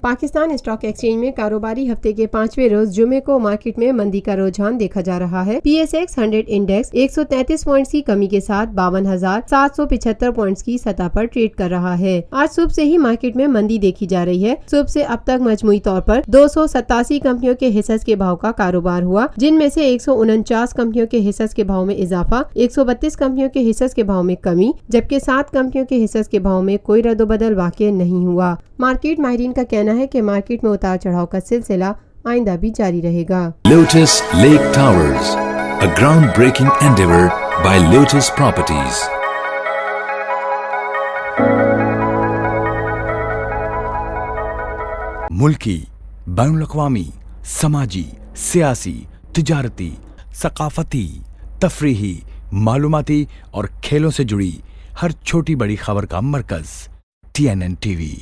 Pakistan stock exchange में कारोबारी हफ्ते के 5वें रोज जुमे को मार्केट में मंदी का रुझान देखा जा रहा है। PSX 100 इंडेक्स 133 पॉइंट्स की कमी के साथ 52,775 पॉइंट्स की सतह पर ट्रेड कर रहा है। आज सुबह से ही मार्केट में मंदी देखी जा रही है। सुबह से अब तक मजमूई तौर पर 287 कंपनियों के हिस्सेस के भाव का कारोबार हुआ, जिनमें से 149 कंपनियों के हिस्सेस के भाव में इजाफा, 132 कंपनियों के हिस्सेस के भाव में कमी, जबकि 7 कंपनियों के हिस्सेस के भाव में कोई रद्दोबदल वाक़ई नहीं हुआ। मार्केट माहिरीन का कहना है कि मार्केट में उतार चढ़ाव का सिलसिला आइंदा भी जारी रहेगा। Lotus lake towers, a groundbreaking endeavor by Lotus Properties. मुल्की, बैनुल-अक़वामी, समाजी, सियासी, तिजारती, सकाफती, तफरीही, मालूमाती और खेलों से जुड़ी हर छोटी बड़ी खबर का मरकज TNN TV।